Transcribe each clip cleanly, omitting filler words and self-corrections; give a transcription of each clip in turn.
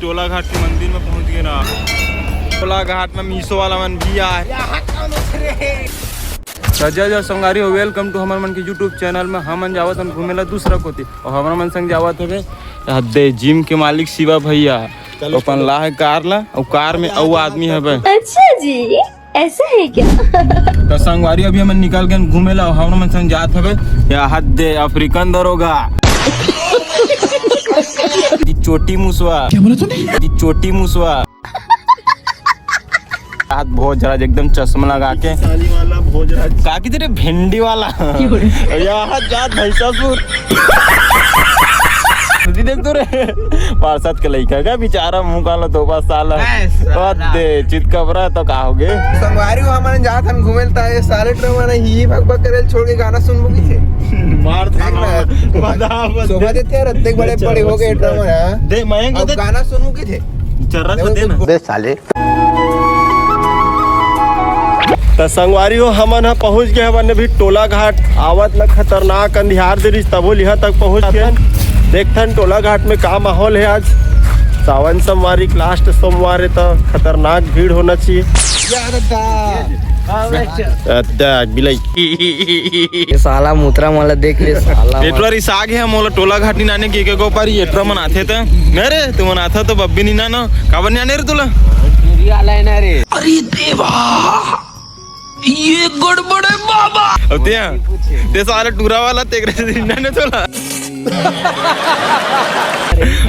टोला घाट के मंदिर में पहुंच गए ना। टोला घाट में मीशो वाला मन भी आए। जय संगारी हो, वेलकम टू हमारे मन के यूट्यूब चैनल में। हमन जावत हम घूमेला दूसरा कोती और हमारा मन संग जावत है हदे जिम के मालिक शिवा भैया। अपन ला है कार ला और कार में औ आदमी है बे। अच्छा जी, ऐसा है क्या? तो संगवारी अभी हम निकल गए घूमेला और हमारा मन संग जात है या हदे अफ्रीकन दरोगा। चोटी मुसवा, क्या बोला तूने? चोटी मुसवा हाथ भोजराज एकदम चश्मा लगा के वाला भोजराज का की तेरे भिंडी वाला यहाँ जात भैंसासुर देख तो रे पार्षद के लइका का बेचारा मुंह काला दो पास साल दे चित कबरा तो का होगे संगवारी को हमारे जात हम घूमेलता है साले ट्रमाना ही भगभग करेल छोड़ के गाना सुनबो की थे मार था शोभा देते यार अत्ते बड़े बड़े हो गए ट्रमाना दे मैं गाना सुनबो की थे चर्रा तो दे ना बे साले। तो संगवारी हो हमन हा पहुंच गए हमन भी टोला घाट आवत न खतरनाक अंधियार दे तबो लिहा तक पहुंच गए। देखथन टोला घाट में का माहौल है। आज सावन सोमवारी लास्ट सोमवार है तो खतरनाक भीड़ होना चाहिए। साला मुतरा मोला देख ले साला एटवा रिसाग है मोला टोला घाटी नाने के को पर एटवा मन आथे त न रे तू मन आथा तो बब्बी नी ना काबर नी आने रे तुला रे। अरे देवा ये गड़बड़ है बाबा। अब ते सारे टूरा वाला तेरे से नाने तोला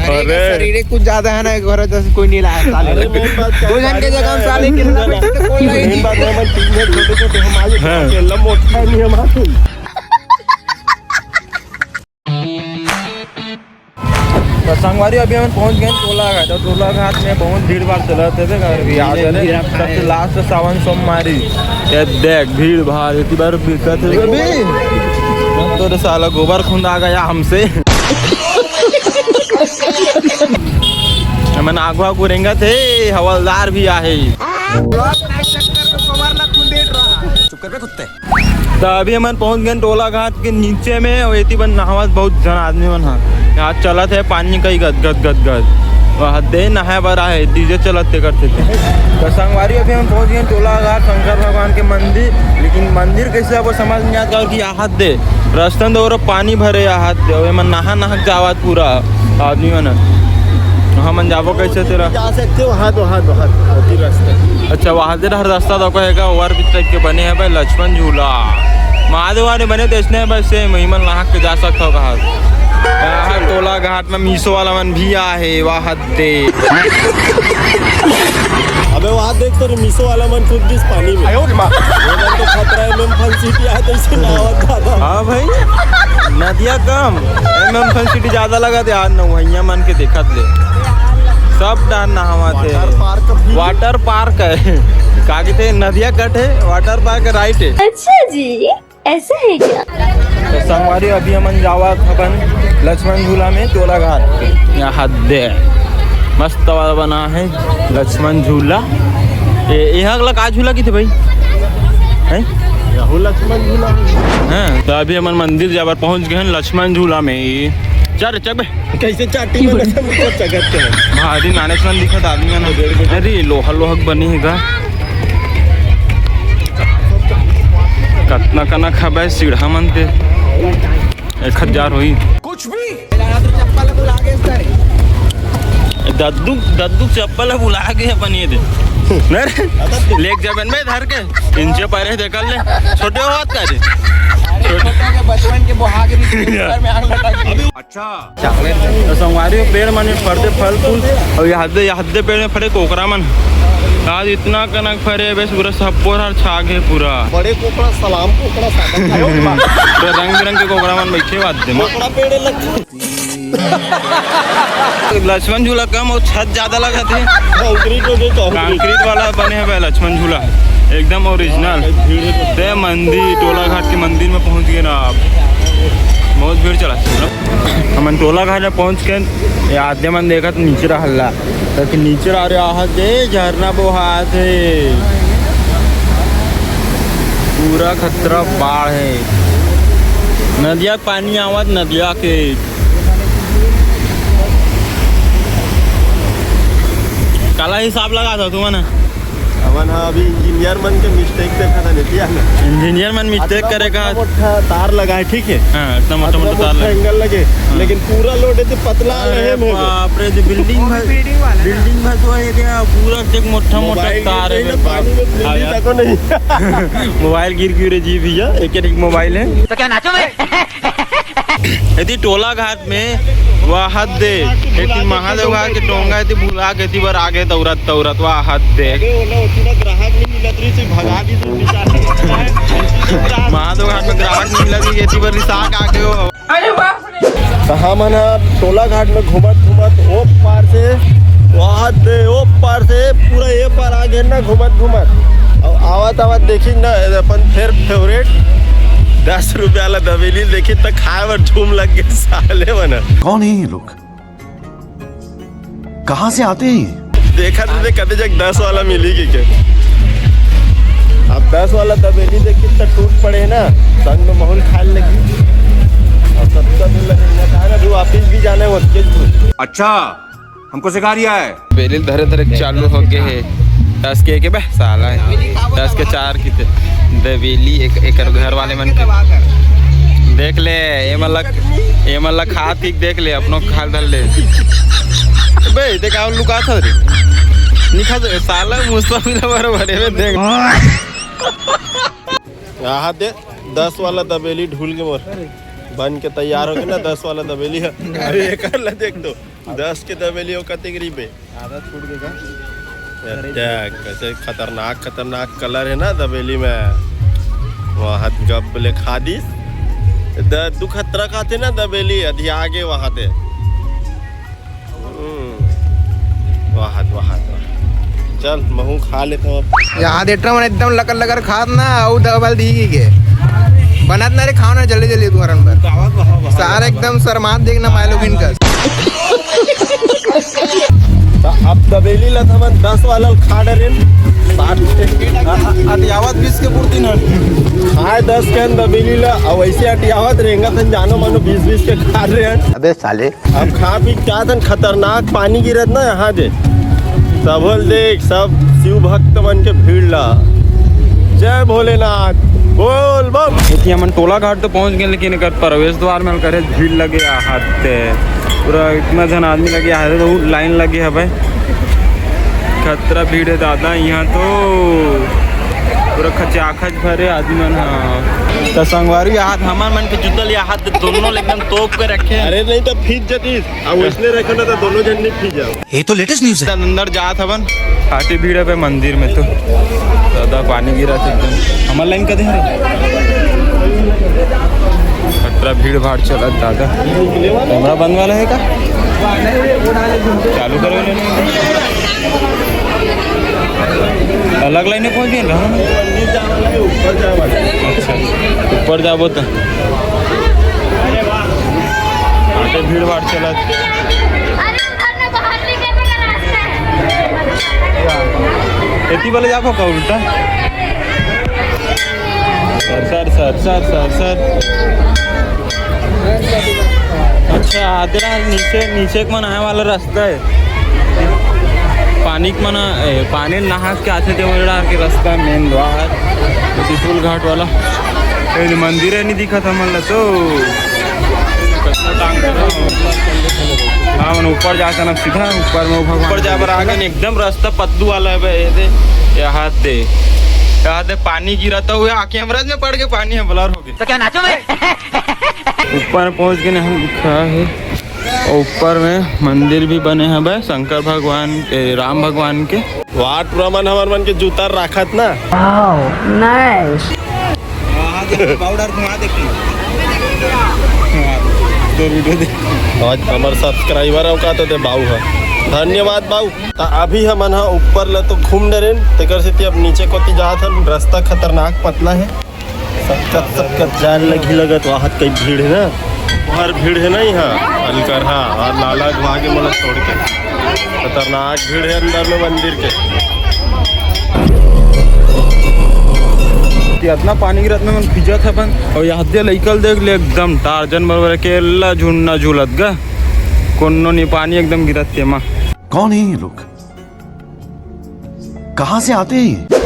अरे शरीर कुछ ज्यादा है ना एक बार जैसे कोई नहीं लाया साले दो जन के जगह साले के मेन बात है मन टीम में छोटे छोटे हमारे खेलना मोटा नहीं हमारा। तो संगवारी अभी हम पहुंच गए टोला घाट और टोला घाट में बहुत भीड़ भाड़ चला थे सबसे लास्ट सावन सोमवारी ये देख भीड़ भाड़ इतनी बार दिक्कत है तो साला गोबर खुंद आ गया हमसे मन आगवा कुरेंगा थे हवलदार भी आहे तो अभी हम पहुंच गए टोला घाट के नीचे में और इतनी बन नहावत बहुत जन आदमी मन यहाँ चलत है पानी का ही गद गद गद गद वह दे नहाए बरा है डीजे चलते करते थे। तो संगवारी अभी हम पहुंच गए टोला घाट शंकर भगवान के मंदिर। लेकिन मंदिर कैसे अब समझ नहीं आता कि यहाँ दे रास्ता तो और पानी भरे यहाँ दे मन नहा नहा जावत पूरा आदमी मन हम जाबो कैसे तेरा जा सकते हो हाथ रास्ता। अच्छा वहाँ से रास्ता तो कहेगा ओवर ब्रिज टाइप के बने हैं भाई लक्ष्मण झूला महादेव वाले बने देखने हैं भाई से महिमन नहा के जा सकता हो कहा टोला घाट में मीशो वाला मन भी आहे वहाँ दे अबे वहाँ देख तो मीशो वाला मन खुद भी पानी में तो खतरा है में फन सिटी आया तो इसे नहावत दादा। हाँ भाई नदिया कम एम फन सिटी ज्यादा लगा थे आज न वही मन के देखत ले सब डान नहावा थे। वाटर पार्क है का कहते नदिया कट है वाटर पार्क राइट है। अच्छा जी, ऐसा है क्या? तो संगवारी अभी हम जावा अपन लक्ष्मण झूला में टोला घाट यहाँ हद मस्त वाला बना है लक्ष्मण झूला। यहाँ अगला का झूला की थे भाई है लक्ष्मण झूला हाँ। तो अभी हम मंदिर जावर पहुँच गए लक्ष्मण झूला में चल चल कैसे चाटी में चगत के भारी नानेश्वर दिखत आदमी ना अरे लोहा लोहक बनी है गा कतना कना खबे सीढ़ा मन ते 1000 हुई कुछ भी चप्पल बुला के दद्दू दद्दू चप्पल बुला के अपन ये दे लेक जबन में धर के इंचे पहले देखल ले छोटे होत का रे बचपन के बोहागिरी में आग लगा। अच्छा तो संगवारी पेड़ मन फरते फल फूल और यहाँ पेड़ में फरे कोकरा मन आज इतना कनक फरे बस पूरा सब पूरा छाग है पूरा बड़े कोकड़ा सलाम कोकड़ा तो रंग बिरंग के कोकरा मन बैठे बात दे कोकड़ा पेड़ लगते लक्ष्मण झूला कम और छत ज्यादा लगा थे कंक्रीट वाला बने हैं लक्ष्मण झूला एकदम ओरिजिनल। ते मंदिर टोला घाट के मंदिर में पहुंच गए ना आप बहुत भीड़ चला हम टोला घाट में पहुंच के आधे मन देखा तो नीचे हल्ला तो नीचे आ रहा थे झरना बोहा थे पूरा खतरा बाढ़ है नदिया पानी आवत नदिया के साला हिसाब लगा था तुम्हारा हमन हा अभी इंजीनियर मन के मिस्टेक देखा था नहीं ना इंजीनियर मन मिस्टेक करेगा मोटा तार लगा है ठीक है हाँ इतना मोटा मोटा तार लगा एंगल लगे लेकिन पूरा लोड है पतला रहे बाप रे बिल्डिंग भर तो है क्या पूरा एक मोटा मोटा तार है पानी में देखो नहीं मोबाइल गिर गिरे जी भैया एक मोबाइल है तो क्या नाचो मैं यदि टोला घाट में वह हद दे एक महादेव घाट के टोंगा यदि भूला के बार आगे दौड़त वह हद दे ग्राहक नहीं मिलत रही से भगा दी महादेव घाट में ग्राहक नहीं मिला थी ये बार रिसाक आके हो कहा मना टोला घाट में घूमत ओ पार से वहाँ दे ओ पार से पूरा ये पार आ गए ना घूमत अब आवत देखी ना अपन फिर फेवरेट 10 रुपया वाला दवेली देखी तो खाए पर झूम लग गए साले मना कौन है ये लोग कहाँ से आते हैं देखा तो कदे जग 10 वाला मिली क्या अब 10 वाला दवेली देखी तो टूट पड़े ना संग में माहौल खाने लगी और सबका भी लगेगा अभी वापिस भी जाने अच्छा हमको सिखा रिया है बेलिल धरे धरे चालू हो गए है 10 के बह साला है 10 के 4 की दवेली एक घर वाले मन के देख ले ये मतलब खा पी देख ले अपनों खा धर ले बे देखा लुका था रे निखा साला मुस्तफिल भरे में देख यहाँ दे 10 वाला दबेली ढूल के मोर बन के तैयार हो गए ना 10 वाला दबेली है अरे एक ला देख दो 10 के दबेली हो कैटेगरी पे आधा छूट गया कैसे खतरनाक कलर है ना दबेली में वहाँ गबले खादिस दु खतरा खाते ना दबेली अधी आगे वहाँ थे वहाँ चल महू खा लेता हूँ यहाँ देख रहा हूँ एकदम लकर खात ना और दबल दी के बनत ना रे खाओ ना जल्दी जल्दी तुम्हारा पर सारा एकदम शर्मात देखना मालूम इनका अब दबेली ला था 10 वाला खा डरे अतियावत 20 के पूर्ति ना खाए 10 के दबेली ला और वैसे अटियावत रहेगा था जानो मानो 20 के खा रहे हैं अबे साले अब खा पी क्या था खतरनाक पानी गिरत ना यहाँ दे सबल देख सब शिव भक्त मन के भीड़ ला जय भोलेनाथ बोल बम हम टोला घाट तो पहुंच गए लेकिन अगर प्रवेश द्वार में करे भीड़ लगे हाथ पूरा इतना जन आदमी लगे हाथ तो लाइन लगे है भाई खतरा भीड़ है दादा यहाँ तो पूरा खचाखच भरे आदमी मन तो संगवारी हाथ हमार मन के जुतल या हाथ दोनों एकदम तोप के रखे अरे नहीं तो फीस जतीस अब इसने रखे ना तो दोनों जन नहीं फीस जाओ ये तो लेटेस्ट न्यूज़ है अंदर जात हवन काफी भीड़ है मंदिर में तो ज्यादा पानी गिरा था एकदम हमार लाइन का देख खतरा भीड़ भाड़ चला दादा कैमरा बंद वाला है का चालू करो अलग लाइन में पहुंच गए अच्छा ऊपर जाबो तो आगे भीड़ भाड़ चला इतनी वाले जाबो का उल्टा सर अच्छा आदरा नीचे मन आने वाला रास्ता है पानी मन पानी नहा के आते थे वोड़ा के रास्ता मेन द्वार त्रिशूल घाट वाला मंदिर है नहीं दिखा था मन तो हाँ ऊपर जाकर ना सीधा ऊपर में ऊपर जा पर आगे एकदम रास्ता पद्दू वाला है यहाँ से पानी गिरा था हुआ कैमरा में पड़ के पानी है ब्लर हो गया तो क्या नाचो मैं ऊपर पहुंच गए हम खा है ऊपर में मंदिर भी बने हैं भाई शंकर भगवान राम भगवान के वाट प्रमाण हमार मन के जूता राखत ना नाइस पाउडर घुमा आज हमारे सब्सक्राइबर का तो दे बाऊ है धन्यवाद बाऊ अभी हम ऊपर ल तो घूम डरे तेकर से अब नीचे को जात हम रास्ता खतरनाक पतला है सबकत जान लगी लगत वहाँ कई भीड़ है ना वहाँ भीड़ है ना यहाँ अलकर हाँ और नाला घुमा के मतलब छोड़ के खतरनाक भीड़ है अंदर में मंदिर के इतना पानी गिरत में मन भिजत है अपन और यहाँ दे लइकल देख ले एकदम टार्जन बरबर केला झुन्ना झूलत गा कोनो नहीं पानी एकदम गिरत के माँ कौन है ये लोग कहाँ से आते हैं ये?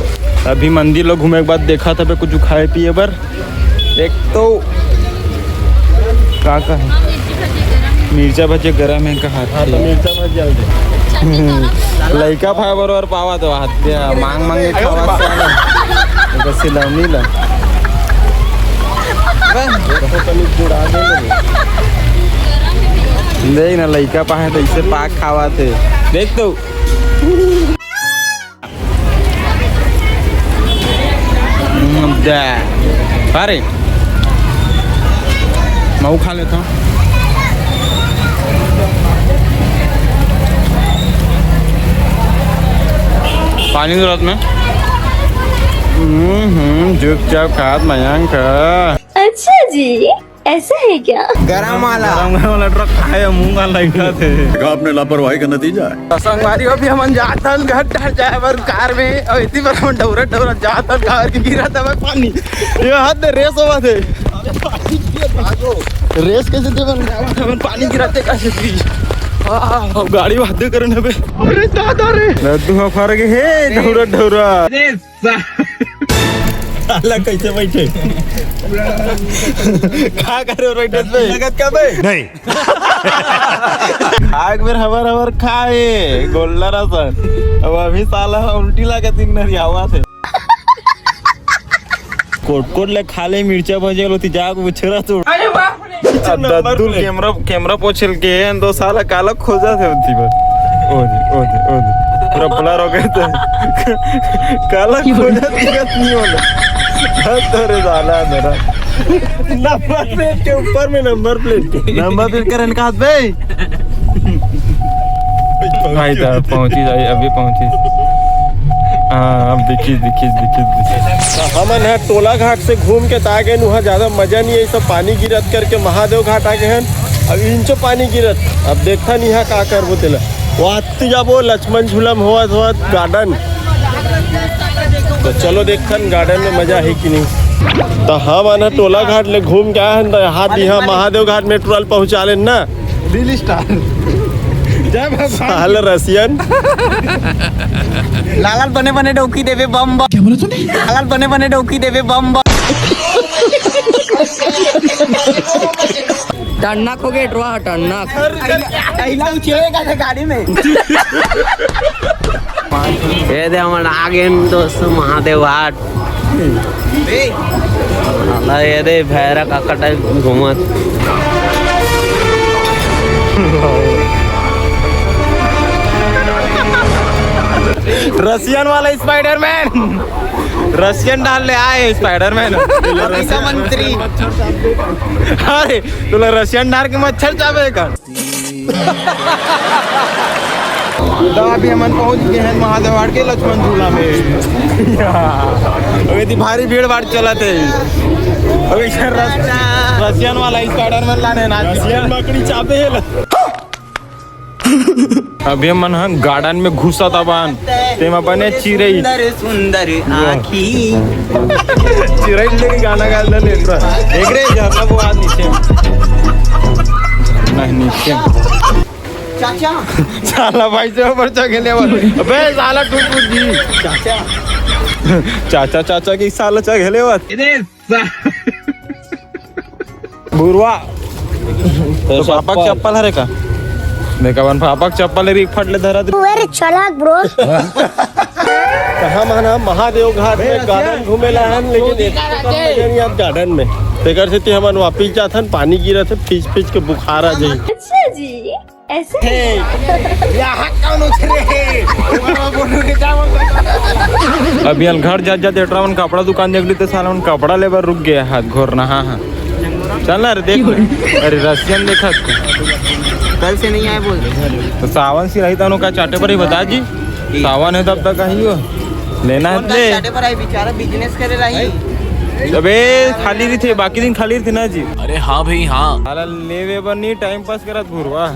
अभी मंदिर लोग घूमे के बाद देखा था कुछ खाए पिए बर एक तो का है मिर्चा भजे गरम है कहा मिर्चा भज जल्दी लइका फाय बरोबर पावा तो हात मांग मांगे खावा सिलवणी ला देख ना लइका पाए तो इसे पाक खावा थे देख तो अरे मैं खा लेता हूँ पानी जरूरत में चुपचाप खात मयंक अच्छा जी ऐसा है क्या? गरम वाला गरम वाला ट्रक खाए मुंह का लगा थे आपने लापरवाही का नतीजा है। संगवारी अभी हम जातन घर ड्राइवर पर कार में और इतनी बार हम डौरा डौरा जातन कार की गिरा था मैं पानी ये हाथ में रेस हुआ थे रेस कैसे थे मैं पानी गिराते कैसे थी गाड़ी वादे करने पे अरे दादा रे लड्डू फर गए हे डौरा डौरा अलग कैसे बैठे क्या कर रहे हो बैठे पे लगत का बे नहीं आग में हवर खाए गोल्ला रहा अब अभी साला उल्टी लगा तीन नरी आवा थे कोट ले खाले मिर्चा भजे लो ती जाग उछरा तो अरे बाप रे दद्दू कैमरा पोछल के दो साला काला खोजा थे उठी पर ओदे पूरा ब्लर हो गए थे काला खोजा दिखत नहीं होला तोरे साला मेरा नंबर प्लेट के ऊपर में नंबर प्लेट करन का हाथ बे भाई था पहुंची जाए अभी पहुंची हाँ अब देखिए हमन है टोला घाट से घूम के ता गए वहाँ ज्यादा मजा नहीं है सब पानी गिरत करके महादेव घाट आ गए हैं अब इंचो पानी गिरत अब देखता नहीं है का कर वो तेला वहाँ जाबो लक्ष्मण झूलम होवत गार्डन तो चलो देखन गार्डन में मजा है कि नहीं तो हम आना टोला घाट ले घूम के आए हैं हाथ यहाँ महादेव घाट में ट्रोल पहुँचा ले ना दिल स्टार साल रसियन लाल बने डोकी देवे बम बम क्या बोला तूने लाल बने डोकी देवे बम बम टन्नक हो गए ड्रॉ टन्नक उछलेगा गाड़ी में ये दे हमारे आगे दोस्त महादेव घाट ये दे भैरा काका टाइप घूमत रशियन वाला स्पाइडरमैन रशियन डाल ले आए स्पाइडरमैन मंत्री अरे तुला रशियन डाल के मच्छर चावे का अभी हम पहुंच गए हैं महादेव घाट के लक्ष्मण झूला में अभी इतनी भारी भीड़ भाड़ चला थे अभी रशियन वाला स्पाइडरमैन लाने ना रसियन मकड़ी चापे अभी हम गार्डन में घुसा था बान तेमा बने चिरई सुंदर आँखी चिरई लेके गाना गा ले देख रे झरना वो आज नीचे नहीं नीचे चाचा साला भाई से ऊपर चढ़ गए अबे साला टूट जी चाचा की साला चढ़ गए बुरवा तो पापा चप्पल हरे का देखा बन पापा चप्पल री फटले धरा वेरी चालाक ब्रो कहाँ माना महादेव घाट में गार्डन घूमेला हन लेकिन आप गार्डन में तेकर से हमन वापिस जाथन पानी गिरत है फीच के बुखार आ जाई अच्छा जी ऐसा है अभी घर जाते एटरावन कपड़ा दुकान देख ली तो साला उन कपड़ा लेबर रुक गया हाथ घोर ना हाँ चल ना रे देख अरे रशियन देखा कल से नहीं आए बोल तो सावन सी रही था चाटे पर ही बता जी सावन है तब तक कहीं हो लेना है ले पर आई बेचारा बिजनेस करे रही अबे खाली रही थे बाकी दिन खाली थी ना जी अरे हाँ भाई हाँ साला लेवे बनी टाइम पास करत भुरवा